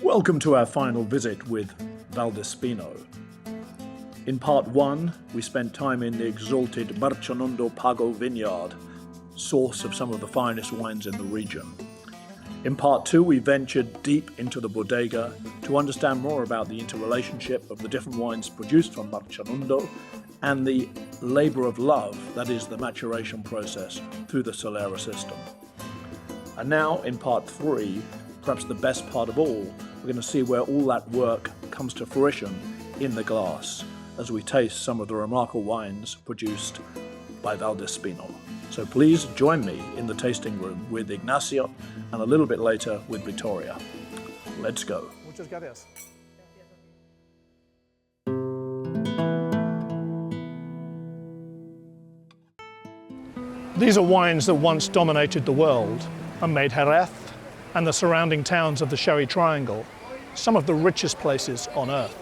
Welcome to our final visit with VALDESPINO. In part one, we spent time in the exalted Macharnudo Pago vineyard, source of some of the finest wines in the region. In part two, we ventured deep into the bodega to understand more about the interrelationship of the different wines produced from Macharnudo and the labor of love, that is the maturation process through the Solera system. And now in part three, perhaps the best part of all, we're going to see where all that work comes to fruition in the glass as we taste some of the remarkable wines produced by VALDESPINO. So please join me in the tasting room with Ignacio and a little bit later with Victoria. Let's go. Muchas gracias. These are wines that once dominated the world and made Jerez and the surrounding towns of the Sherry Triangle some of the richest places on earth.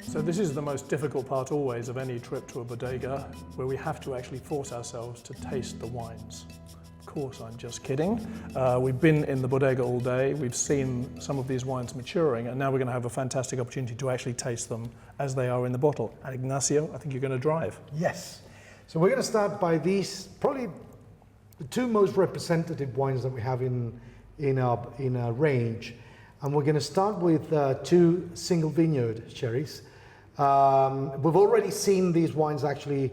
So this is the most difficult part always of any trip to a bodega, where we have to actually force ourselves to taste the wines. Of course, I'm just kidding. We've been in the bodega all day, we've seen some of these wines maturing, and now we're going to have a fantastic opportunity to actually taste them as they are in the bottle. And Ignacio, I think you're going to drive. Yes. So we're going to start by these, probably the two most representative wines that we have in our range. And we're going to start with two single vineyard sherries. We've already seen these wines actually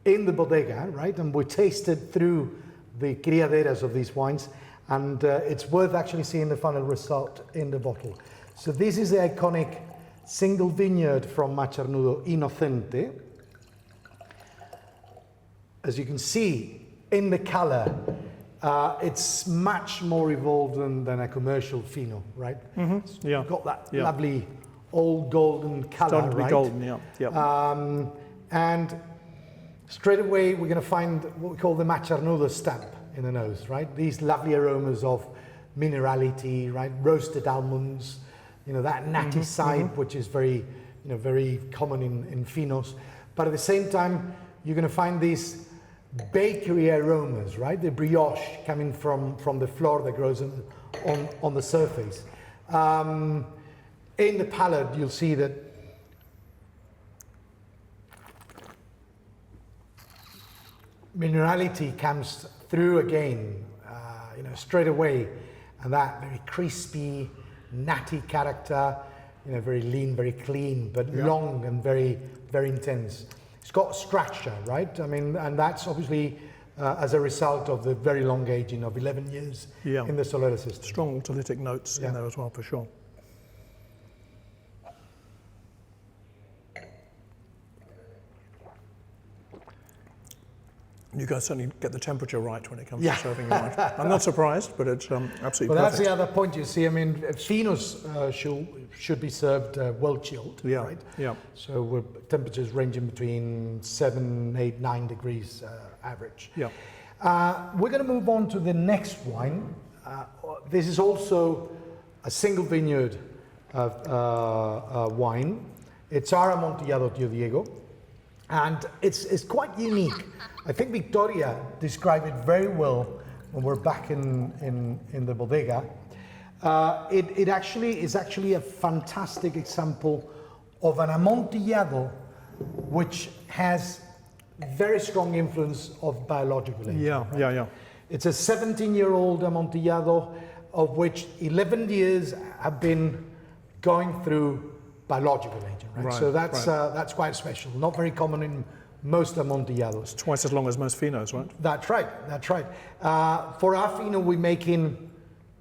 in the bodega, right? And we tasted through the criaderas of these wines, and it's worth actually seeing the final result in the bottle. So this is the iconic single vineyard from Macharnudo, Inocente. As you can see in the color, it's much more evolved than a commercial fino, right? Mm-hmm. Yeah. It's got that lovely old golden color, starting to be right? golden, yeah. Yep. And straight away we're going to find what we call the Macharnudo stamp in the nose, right? These lovely aromas of minerality, right? Roasted almonds, that natty side, which is very, very common in finos. But at the same time, you're going to find these bakery aromas, right? The brioche coming from the flour that grows on the surface. In the palate, you'll see that minerality comes through again, straight away, and that very crispy, natty character, very lean, very clean, but long and very, very intense. It's got structure, right? I mean, and that's obviously as a result of the very long aging of 11 years in the Solera system. Strong autolytic notes in there as well, for sure. You guys certainly get the temperature right when it comes to serving wine. I'm not surprised, but it's absolutely perfect. Well, that's the other point you see. I mean, finos should be served well chilled, right? Yeah. So temperatures ranging between 7, 8, 9 degrees average. Yeah. We're going to move on to the next wine. This is also a single vineyard wine. It's our amontillado Tio Diego. And it's quite unique. I think Victoria described it very well when we're back in the bodega. It actually is a fantastic example of an amontillado which has very strong influence of biological aging. Yeah. It's a 17-year-old amontillado of which 11 years have been going through biological aging, right? So that's quite special. Not very common in most amontillados. It's twice as long as most finos, right? That's right. For our fino, we're making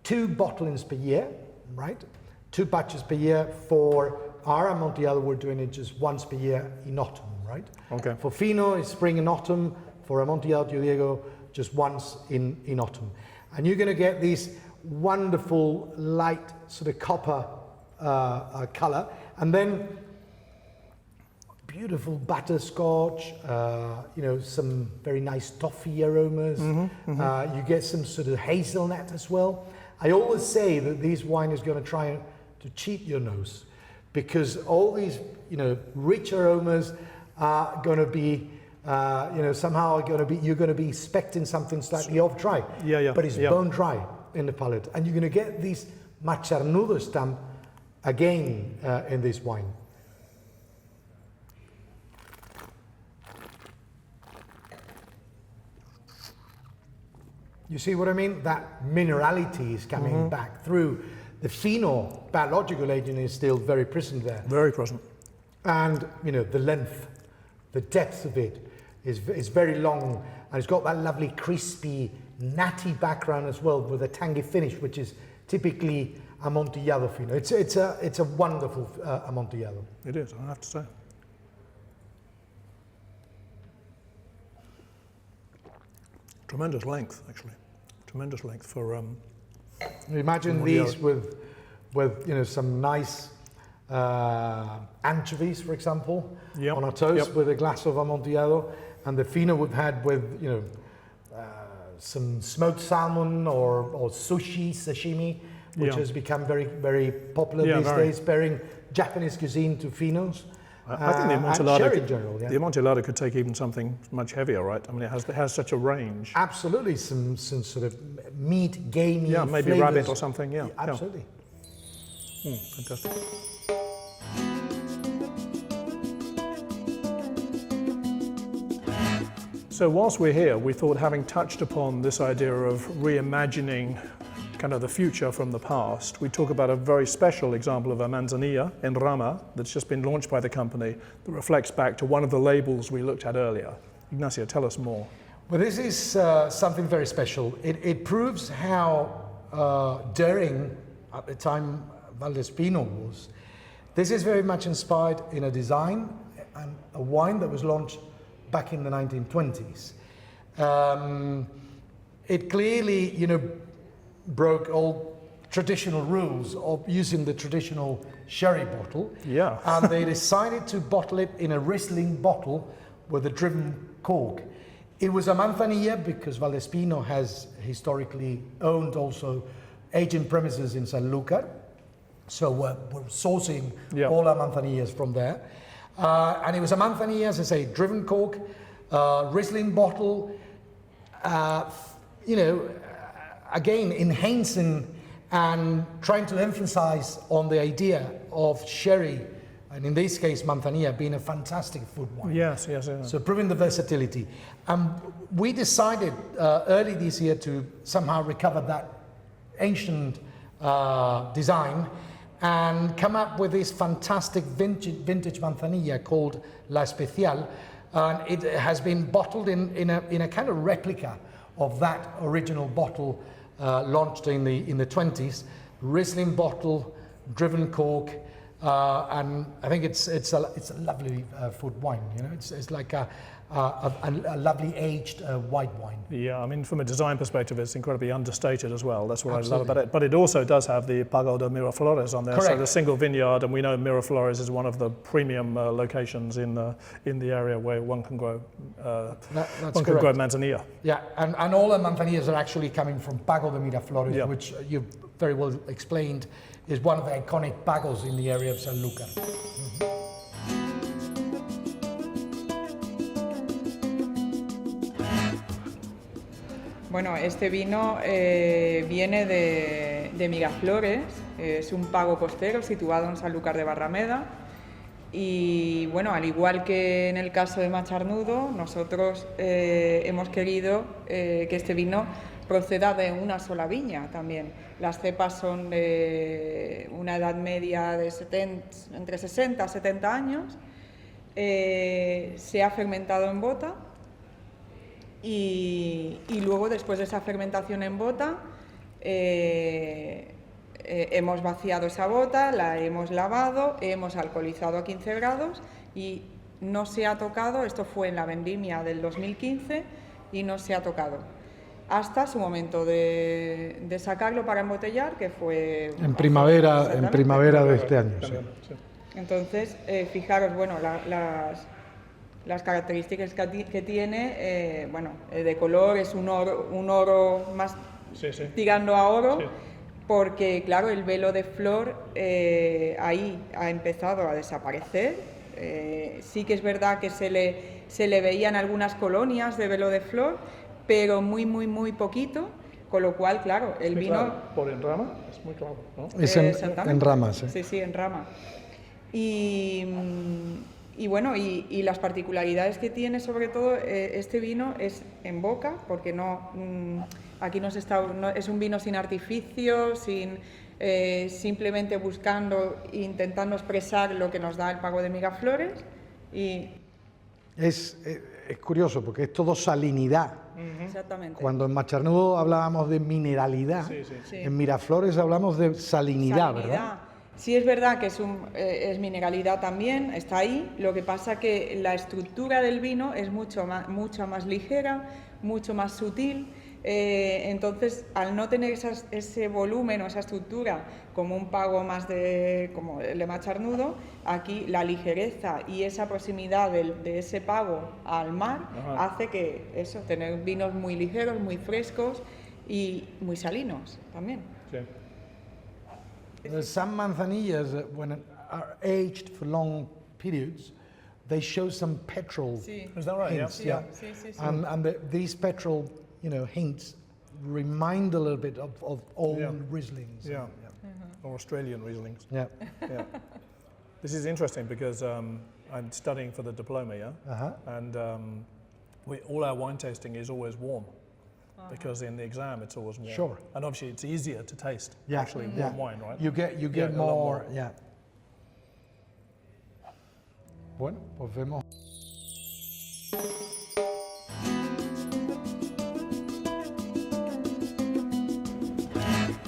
2 bottlings per year, right? 2 batches per year. For our amontillado, we're doing it just once per year in autumn, right? right? Okay. For fino, it's spring and autumn. For amontillado, Tio Diego, just once in autumn. And you're going to get this wonderful light sort of copper color, and then beautiful butterscotch, you know, some very nice toffee aromas. You get some sort of hazelnut as well. I always say that this wine is going to try to cheat your nose, because all these, you know, rich aromas are going to be, you know, somehow you're going to be expecting something slightly off dry. But it's bone dry in the palate, and you're going to get this macharnudo stamp again in this wine. You see what I mean? That minerality is coming back through. The fino biological agent is still very present there. Very present. And, you know, the length, the depth of it is very long, and it's got that lovely crispy, nutty background as well, with a tangy finish, which is typically amontillado fino. It's a wonderful amontillado. It is, I have to say. Tremendous length, actually. Tremendous length for. Imagine these with you know, some nice anchovies, for example, on a toast with a glass of amontillado, and the fino we've had with, you know, some smoked salmon or sushi, sashimi, which has become very, very popular these days, pairing Japanese cuisine to finos. I think the amontillado, in general, the amontillado could take even something much heavier, right? I mean, it has such a range. Absolutely, some sort of meat, gamey maybe flavors. rabbit or something, Absolutely. Fantastic. So whilst we're here, we thought, having touched upon this idea of reimagining kind of the future from the past, we talk about a very special example of a manzanilla in Rama that's just been launched by the company that reflects back to one of the labels we looked at earlier. Ignacio, tell us more. Well, this is something very special. It proves how daring at the time VALDESPINO was. This is very much inspired in a design and a wine that was launched back in the 1920s. It clearly, you know, broke all traditional rules of using the traditional sherry bottle. And they decided to bottle it in a Riesling bottle with a driven cork. It was a manzanilla because VALDESPINO has historically owned also aging premises in Sanlúcar. So we're sourcing all our manzanillas from there. And it was a manzanilla, as I say, driven cork, Riesling bottle, you know, again, enhancing and trying to emphasize on the idea of sherry, and in this case, manzanilla, being a fantastic food wine. Yes. So proving the versatility. We decided early this year to somehow recover that ancient design and come up with this fantastic vintage manzanilla called La Especial. And it has been bottled in a kind of replica of that original bottle launched in the 20s. Riesling bottle, driven cork, and I think it's a lovely food wine. You know, it's like a lovely aged white wine. Yeah, I mean, from a design perspective, it's incredibly understated as well. That's what I love about it. But it also does have the Pago de Miraflores on there. Correct. So the single vineyard, and we know Miraflores is one of the premium locations in the area where one can grow grow manzanilla. Yeah, and all the manzanillas are actually coming from Pago de Miraflores, which you very well explained is one of the iconic pagos in the area of Sanlúcar. Bueno, este vino viene de Miraflores, es un pago costero situado en Sanlúcar de Barrameda y bueno, al igual que en el caso de macharnudo, nosotros hemos querido que este vino proceda de una sola viña también. Las cepas son de una edad media de entre 60 y 70 años, se ha fermentado en bota. Y luego, después de esa fermentación en bota, hemos vaciado esa bota, la hemos lavado, hemos alcoholizado a 15 grados y no se ha tocado, esto fue en la vendimia del 2015 y no se ha tocado hasta su momento de sacarlo para embotellar, que fue en primavera de este año. Sí. Entonces, fijaros, bueno, las características que tiene, bueno, de color es un oro más tirando a oro, porque claro, el velo de flor ahí ha empezado a desaparecer. Sí que es verdad que se le veían algunas colonias de velo de flor, pero muy poquito, con lo cual, claro, el vino... Claro, por en rama es muy claro, ¿no? Es en ramas. Sí, en rama. Y bueno, y las particularidades que tiene, sobre todo, este vino es en boca, porque aquí no es un vino sin artificio, simplemente buscando e intentando expresar lo que nos da el pago de Miraflores. Y Es curioso porque es todo salinidad. exactamente. Cuando en macharnudo hablábamos de mineralidad, Sí. en Miraflores hablamos de salinidad, ¿verdad? Sí, es verdad que es mineralidad también, está ahí. Lo que pasa que la estructura del vino es mucho más ligera, mucho más sutil. Entonces, al no tener ese volumen o esa estructura como un pago más como el de macharnudo, aquí la ligereza y esa proximidad de ese pago al mar hace que tener vinos muy ligeros, muy frescos y muy salinos también. Sí. Some manzanillas, when are aged for long periods, they show some petrol Sí. Is that right? hints. Yeah. Sí. And these petrol, hints remind a little bit of old Rieslings. Yeah. Or Australian Rieslings. Yeah. Yeah. This is interesting because I'm studying for the diploma, and all our wine tasting is always warm, because in the exam it's always warm. Sure. And obviously it's easier to taste Yeah. actually warm wine, right? You get Yeah, a lot more, more. yeah. Bueno, pues vemos.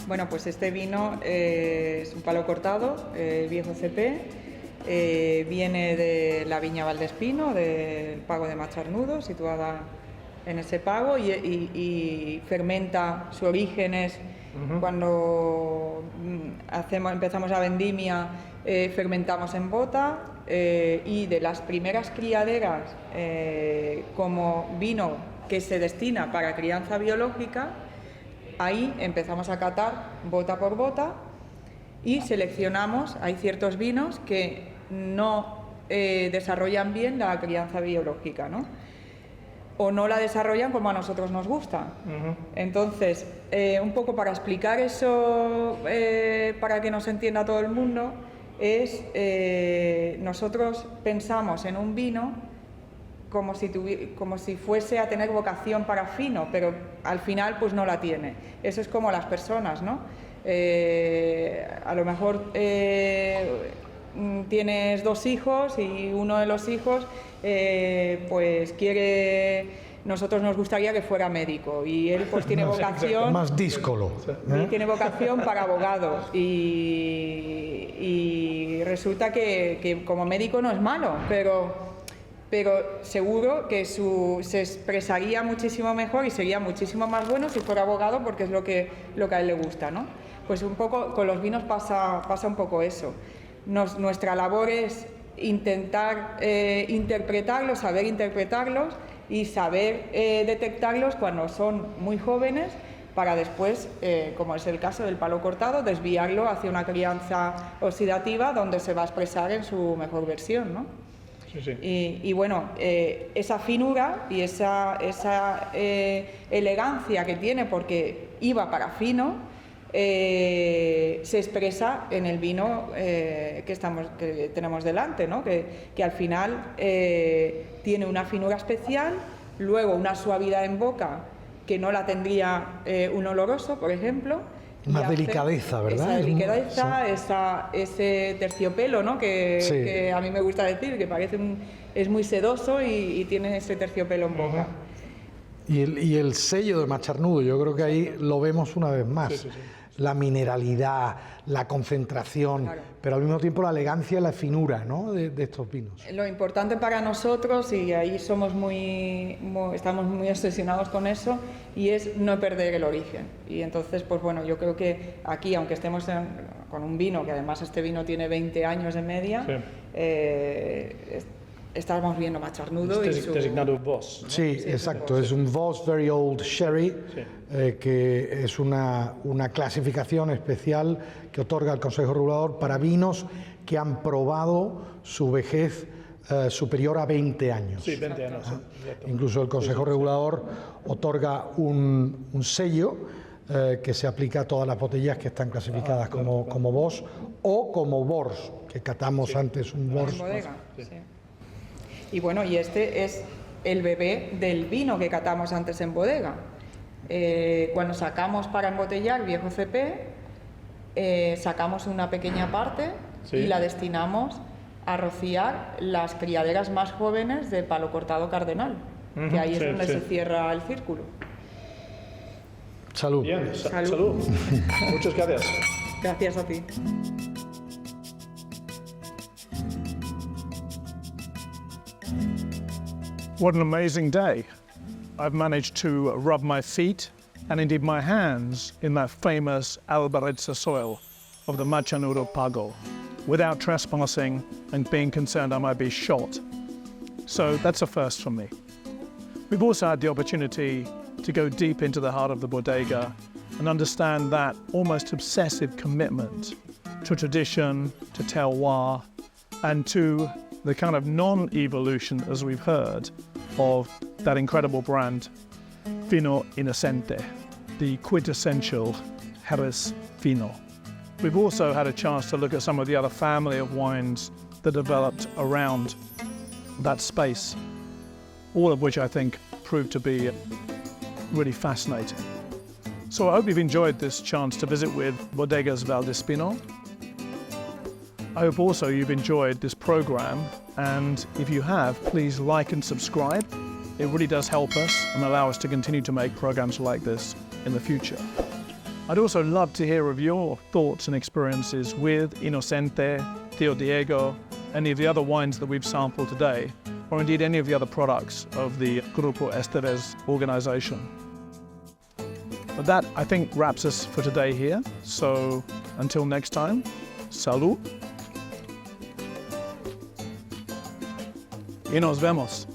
Bueno, pues este vino es un palo cortado, viejo CP, viene de la viña Valdespino, del pago de Macharnudo, situada en ese pago, y fermenta. Su origen es cuando empezamos la vendimia, fermentamos en bota, y de las primeras criaderas como vino que se destina para crianza biológica, ahí empezamos a catar bota por bota y seleccionamos. Hay ciertos vinos que no desarrollan bien la crianza biológica, ¿no? O no la desarrollan como a nosotros nos gusta. Entonces, un poco para explicar eso, para que nos entienda todo el mundo, nosotros pensamos en un vino como si fuese a tener vocación para fino, pero al final pues no la tiene. Eso es como las personas, ¿no? A lo mejor tienes 2 hijos y uno de los hijos pues nosotros nos gustaría que fuera médico y él pues tiene vocación... Más díscolo. Tiene vocación para abogado y resulta que como médico no es malo, pero seguro que se expresaría muchísimo mejor y sería muchísimo más bueno si fuera abogado, porque es lo que a él le gusta, ¿no? Pues un poco con los vinos pasa un poco eso. Nuestra labor es intentar interpretarlos, saber interpretarlos y saber detectarlos cuando son muy jóvenes, para después, como es el caso del palo cortado, desviarlo hacia una crianza oxidativa donde se va a expresar en su mejor versión, ¿no? Sí. Y bueno, esa finura y esa elegancia que tiene, porque iba para fino, se expresa en el vino que tenemos delante, ¿no? Que al final tiene una finura especial, luego una suavidad en boca que no la tendría un oloroso, por ejemplo. Más delicadeza, ¿verdad? Esa delicadeza, ese terciopelo, ¿no? Que a mí me gusta decir, que es muy sedoso y tiene ese terciopelo en boca. Y el sello de macharnudo, yo creo que ahí lo vemos una vez más. Sí, sí, sí. La mineralidad, la concentración, Claro. pero al mismo tiempo la elegancia y la finura, ¿no?, de estos vinos. Lo importante para nosotros, y ahí somos estamos muy obsesionados con eso, y es no perder el origen. Y entonces, pues bueno, yo creo que aquí, aunque estemos con un vino, que además este vino tiene 20 años de media, Sí. estamos viendo macharnudo y su... Designado Voss, ¿no? Sí, Sí, exacto, es un Voss Very Old Sherry, Sí. que es una clasificación especial que otorga el Consejo Regulador para vinos que han probado su vejez superior a 20 años. Sí, 20 años. Sí, exacto. Incluso el Consejo Regulador otorga un sello que se aplica a todas las botellas que están clasificadas como Voss o como Bors, que catamos antes un Bors. En bodega, sí. Y bueno, y este es el bebé del vino que catamos antes en bodega. Cuando sacamos para embotellar viejo CP, sacamos una pequeña parte Sí. y la destinamos a rociar las criaderas más jóvenes de palo cortado cardenal, que ahí es sí, donde sí. se cierra el círculo. Salud. Bien, Salud. salud. Muchas gracias. Gracias a ti. What an amazing day. I've managed to rub my feet and indeed my hands in that famous Albaretsa soil of the Macharnudo Pago without trespassing and being concerned I might be shot. So that's a first for me. We've also had the opportunity to go deep into the heart of the bodega and understand that almost obsessive commitment to tradition, to terroir, and to the kind of non-evolution, as we've heard, of that incredible brand, Fino Inocente, the quintessential Jerez Fino. We've also had a chance to look at some of the other family of wines that developed around that space, all of which I think proved to be really fascinating. So I hope you've enjoyed this chance to visit with Bodegas VALDESPINO. I hope also you've enjoyed this program, and if you have, please like and subscribe. It really does help us and allow us to continue to make programs like this in the future. I'd also love to hear of your thoughts and experiences with Inocente, Tio Diego, any of the other wines that we've sampled today, or indeed any of the other products of the Grupo Esteves organization. But that, I think, wraps us for today here. So until next time, salud. Y nos vemos.